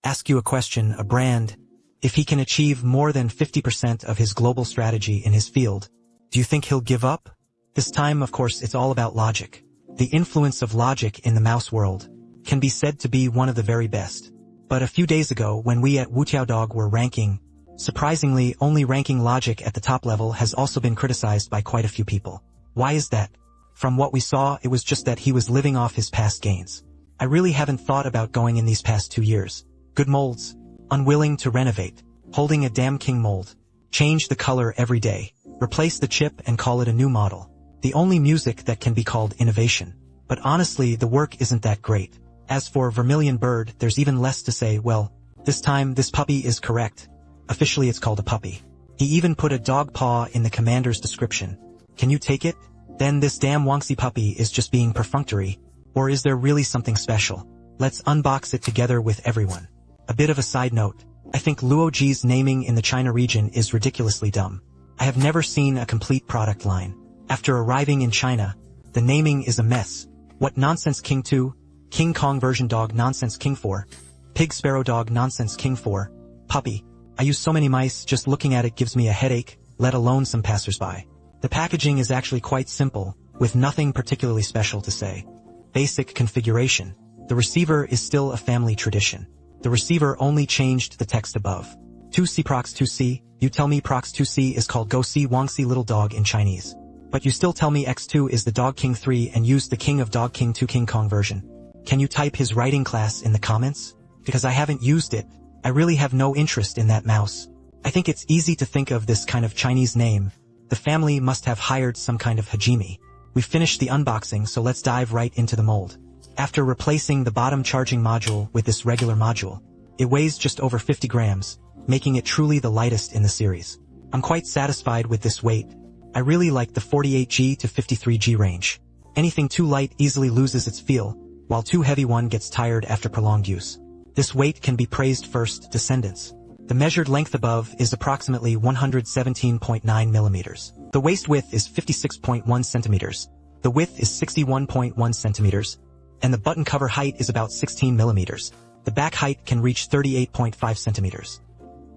ask you a question, a brand, if he can achieve more than 50% of his global strategy in his field, do you think he'll give up? This time, of course, it's all about logic. The influence of logic in the mouse world can be said to be one of the very best. But a few days ago, when we at WuTiaoDog were ranking, surprisingly, only ranking logic at the top level has also been criticized by quite a few people. Why is that? From what we saw, it was just that he was living off his past gains. I really haven't thought about going in these past 2 years. Good molds. Unwilling to renovate. Holding a damn king mold. Change the color every day. Replace the chip and call it a new model. The only music that can be called innovation. But honestly, the work isn't that great. As for Vermilion Bird, there's even less to say. Well, this time this puppy is correct. Officially it's called a puppy. He even put a dog paw in the commander's description. Can you take it? Then this damn Wangxi puppy is just being perfunctory. Or is there really something special? Let's unbox it together with everyone. A bit of a side note. I think Luoji's naming in the China region is ridiculously dumb. I have never seen a complete product line. After arriving in China, the naming is a mess. What nonsense King 2? King Kong version dog nonsense King 4. Pig Sparrow dog nonsense King 4. Puppy. I use so many mice, just looking at it gives me a headache, let alone some passersby. The packaging is actually quite simple, with nothing particularly special to say. Basic configuration. The receiver is still a family tradition. The receiver only changed the text above. 2C Prox 2C, you tell me Prox 2C is called Go See Wangxi Little Dog in Chinese. But you still tell me X2 is the Dog King 3 and use the King of Dog King 2 King Kong version. Can you type his writing class in the comments? Because I haven't used it, I really have no interest in that mouse. I think it's easy to think of this kind of Chinese name. The family must have hired some kind of hajime. We finished the unboxing, so let's dive right into the mold. After replacing the bottom charging module with this regular module, it weighs just over 50 grams, making it truly the lightest in the series. I'm quite satisfied with this weight. I really like the 48G to 53G range. Anything too light easily loses its feel, while too heavy one gets tired after prolonged use. This weight can be praised first, descendants. The measured length above is approximately 117.9 millimeters. The waist width is 56.1 centimeters. The width is 61.1 centimeters. And the button cover height is about 16 millimeters. The back height can reach 38.5 centimeters.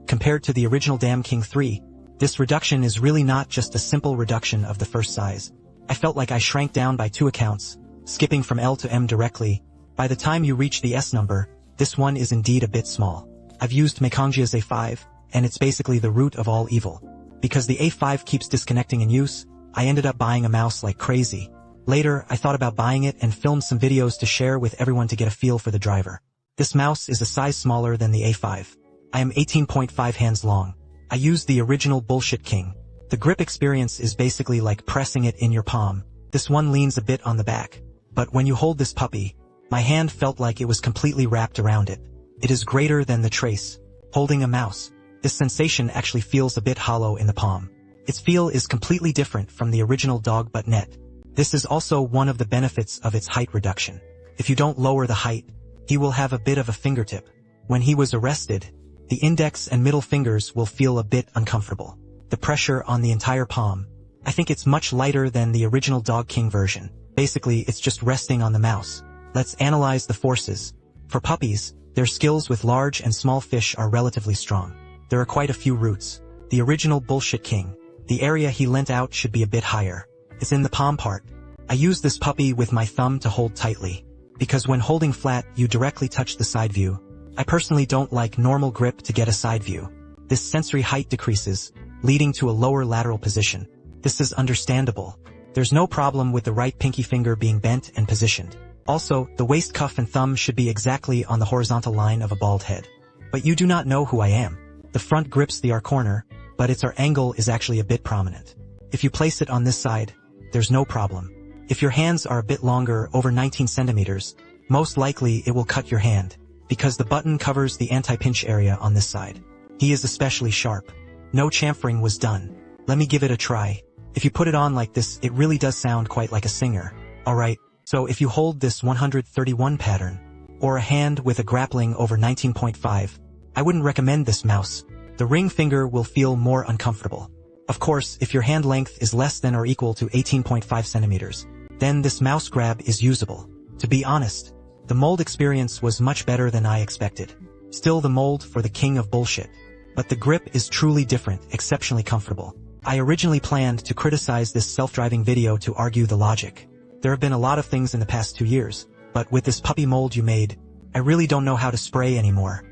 Compared to the original Dam King 3, this reduction is really not just a simple reduction of the first size. I felt like I shrank down by 2 accounts, skipping from L to M directly. By the time you reach the S number, this one is indeed a bit small. I've used Mekongjia's A5, and it's basically the root of all evil. Because the A5 keeps disconnecting in use, I ended up buying a mouse like crazy. Later, I thought about buying it and filmed some videos to share with everyone to get a feel for the driver. This mouse is a size smaller than the A5. I am 18.5 hands long. I used the original Bullshit King. The grip experience is basically like pressing it in your palm. This one leans a bit on the back. But when you hold this puppy, my hand felt like it was completely wrapped around it. It is greater than the trace. Holding a mouse, this sensation actually feels a bit hollow in the palm. Its feel is completely different from the original Dog.net. This is also one of the benefits of its height reduction. If you don't lower the height, he will have a bit of a fingertip. When he was arrested, the index and middle fingers will feel a bit uncomfortable. The pressure on the entire palm. I think it's much lighter than the original Dog King version. Basically, it's just resting on the mouse. Let's analyze the forces. For puppies, their skills with large and small fish are relatively strong. There are quite a few roots. The original Bullshit King. The area he lent out should be a bit higher. It's in the palm part. I use this puppy with my thumb to hold tightly. Because when holding flat, you directly touch the side view. I personally don't like normal grip to get a side view. This sensory height decreases, leading to a lower lateral position. This is understandable. There's no problem with the right pinky finger being bent and positioned. Also, the waist cuff and thumb should be exactly on the horizontal line of a bald head. But you do not know who I am. The front grips the R corner, but its R angle is actually a bit prominent. If you place it on this side, there's no problem. If your hands are a bit longer, over 19 centimeters, most likely it will cut your hand, because the button covers the anti-pinch area on this side. He is especially sharp. No chamfering was done. Let me give it a try. If you put it on like this, it really does sound quite like a singer. Alright, so if you hold this 131 pattern, or a hand with a grappling over 19.5, I wouldn't recommend this mouse. The ring finger will feel more uncomfortable. Of course, if your hand length is less than or equal to 18.5 centimeters, then this mouse grab is usable. To be honest, the mold experience was much better than I expected. Still the mold for the king of bullshit. But the grip is truly different, exceptionally comfortable. I originally planned to criticize this self-driving video to argue the logic. There have been a lot of things in the past 2 years, but with this puppy mold you made, I really don't know how to spray anymore.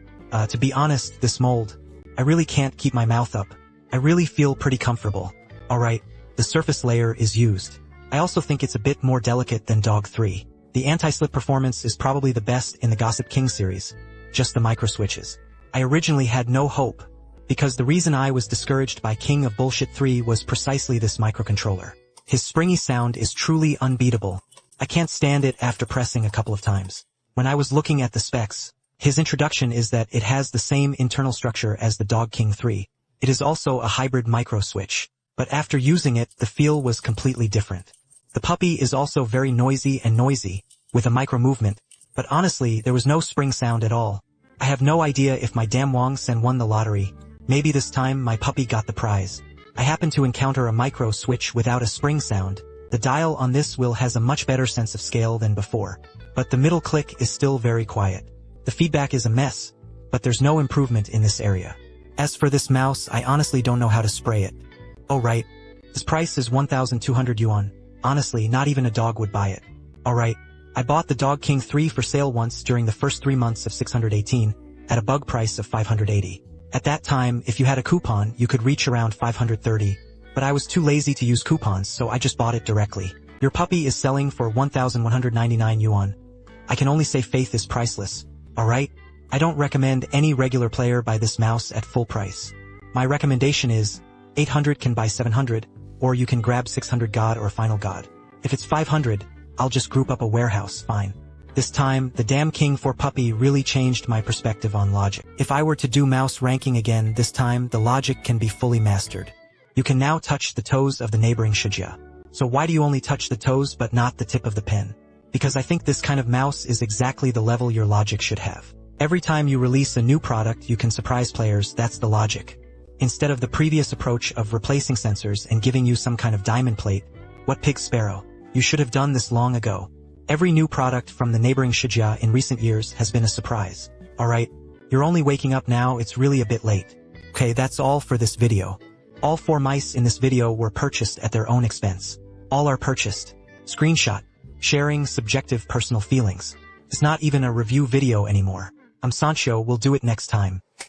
To be honest, this mold, I really can't keep my mouth up. I really feel pretty comfortable. Alright, the surface layer is used. I also think it's a bit more delicate than Dog 3. The anti-slip performance is probably the best in the Gossip King series. Just the micro switches. I originally had no hope, because the reason I was discouraged by King of Bullshit 3 was precisely this microcontroller. His springy sound is truly unbeatable. I can't stand it after pressing a couple of times. When I was looking at the specs, his introduction is that it has the same internal structure as the Dog King 3. It is also a hybrid micro switch, but after using it, the feel was completely different. The puppy is also very noisy, with a micro movement, but honestly, there was no spring sound at all. I have no idea if my damn Wang Sen won the lottery. Maybe this time my puppy got the prize. I happened to encounter a micro switch without a spring sound. The dial on this wheel has a much better sense of scale than before, but the middle click is still very quiet. The feedback is a mess, but there's no improvement in this area. As for this mouse, I honestly don't know how to spray it. Oh right, this price is 1,200 yuan. Honestly, not even a dog would buy it. Alright, I bought the Dog King 3 for sale once during the first 3 months of 618, at a bug price of 580. At that time, if you had a coupon, you could reach around 530, but I was too lazy to use coupons, so I just bought it directly. Your puppy is selling for 1,199 yuan. I can only say faith is priceless. Alright? I don't recommend any regular player buy this mouse at full price. My recommendation is, 800 can buy 700, or you can grab 600 God or Final God. If it's 500, I'll just group up a warehouse, fine. This time, the damn King 4 puppy really changed my perspective on logic. If I were to do mouse ranking again, this time the logic can be fully mastered. You can now touch the toes of the neighboring Shijia. So why do you only touch the toes but not the tip of the pen? Because I think this kind of mouse is exactly the level your logic should have. Every time you release a new product you can surprise players, that's the logic. Instead of the previous approach of replacing sensors and giving you some kind of diamond plate, what pig sparrow? You should have done this long ago. Every new product from the neighboring Shijia in recent years has been a surprise. Alright, you're only waking up now, it's really a bit late. Okay, that's all for this video. All 4 mice in this video were purchased at their own expense. All are purchased. Screenshot. Sharing subjective personal feelings. It's not even a review video anymore. I'm Sancho, we'll do it next time.